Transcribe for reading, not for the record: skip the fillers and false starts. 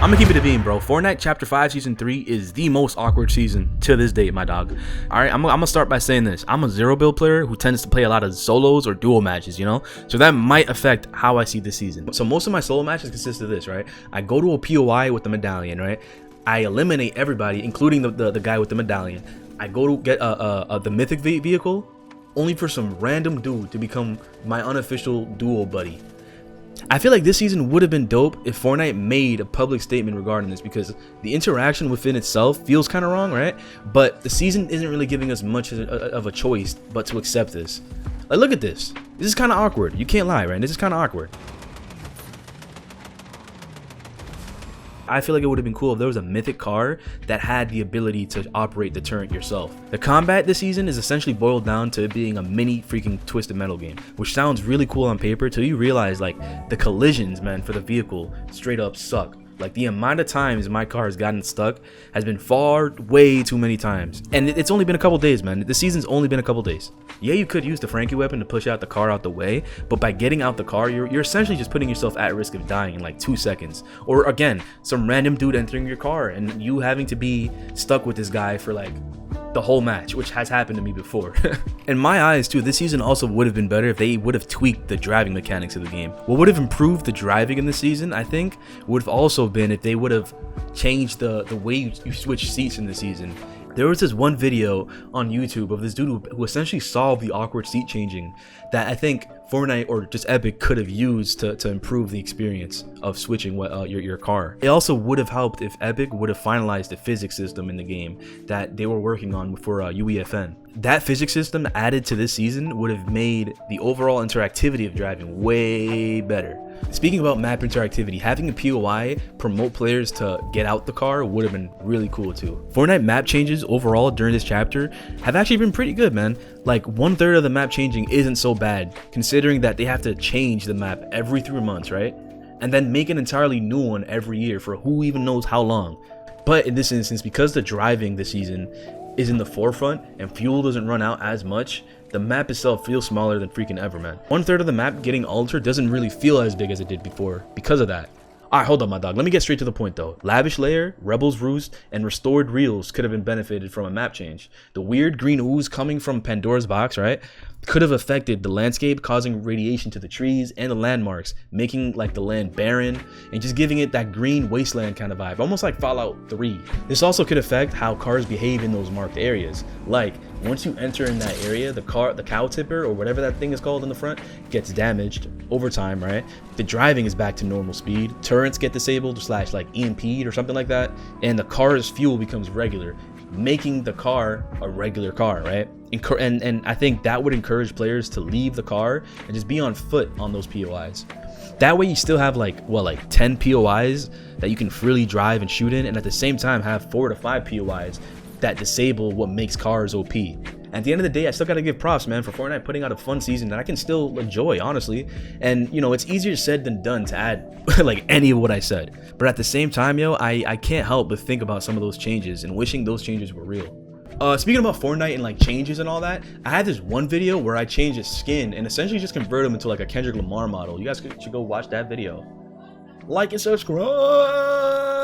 I'm gonna keep it a beam, bro. Fortnite Chapter 5 Season 3 is the most awkward season to this date, my dog. Alright, I'm gonna start by saying this. I'm a zero build player who tends to play a lot of solos or duo matches, you know? So that might affect how I see this season. So most of my solo matches consist of this, right? I go to a POI with the medallion, right? I eliminate everybody, including the guy with the medallion. I go to get the mythic vehicle, only for some random dude to become my unofficial duo buddy. I feel like this season would have been dope if Fortnite made a public statement regarding this, because the interaction within itself feels kind of wrong, right? But the season isn't really giving us much of a choice but to accept this. Like, look at this. This is kind of awkward. You can't lie, right? This is kind of awkward. I feel like it would have been cool if there was a mythic car that had the ability to operate the turret yourself. The combat this season is essentially boiled down to it being a mini freaking Twisted Metal game, which sounds really cool on paper till you realize, like, the collisions, man, for the vehicle straight up suck. Like, the amount of times my car has gotten stuck has been way too many times. And it's only been a couple days, man. The season's only been a couple days. Yeah, you could use the Frankie weapon to push out the car out the way, but by getting out the car, you're essentially just putting yourself at risk of dying in like 2 seconds. Or again, some random dude entering your car and you having to be stuck with this guy for like the whole match, which has happened to me before. In my eyes too, this season also would have been better if they would have tweaked the driving mechanics of the game. What would have improved the driving in this season, I think, would have also been if they would have changed the way you switch seats in the season. There was this one video on YouTube of this dude who essentially solved the awkward seat changing that I think Fortnite or just Epic could have used to improve the experience of switching your car. It also would have helped if Epic would have finalized the physics system in the game that they were working on for UEFN. That physics system added to this season would have made the overall interactivity of driving way better. Speaking about map interactivity, having a POI promote players to get out the car would have been really cool too. Fortnite map changes overall during this chapter have actually been pretty good, man. Like 1/3 of the map changing isn't so bad, considering that they have to change the map every 3 months, right? And then make an entirely new one every year for who even knows how long. But in this instance, because the driving this season is in the forefront and fuel doesn't run out as much, the map itself feels smaller than freaking ever, man. 1/3 of the map getting altered doesn't really feel as big as it did before because of that. Alright, hold up, my dog. Let me get straight to the point though. Lavish Lair, Rebel's Roost, and Restored Reels could have been benefited from a map change. The weird green ooze coming from Pandora's box, right, could have affected the landscape, causing radiation to the trees and the landmarks, making like the land barren and just giving it that green wasteland kind of vibe, almost like Fallout 3. This also could affect how cars behave in those marked areas. Like, once you enter in that area, the cow tipper or whatever that thing is called in the front gets damaged over time, right? The driving is back to normal speed, turrets get disabled / like EMP'd or something like that, and the car's fuel becomes regular, making the car a regular car, right? And I think that would encourage players to leave the car and just be on foot on those POIs. That way you still have like 10 POIs that you can freely drive and shoot in, and at the same time have 4 to 5 POIs that disable what makes cars OP. At the end of the day, I still gotta give props, man, for Fortnite putting out a fun season that I can still enjoy, honestly. And you know, it's easier said than done to add like any of what I said, but at the same time, yo, I can't help but think about some of those changes and wishing those changes were real. Speaking about Fortnite and like changes and all that, I had this one video where I changed his skin and essentially just converted him into like a Kendrick Lamar model. You guys should go watch that video. Like and subscribe.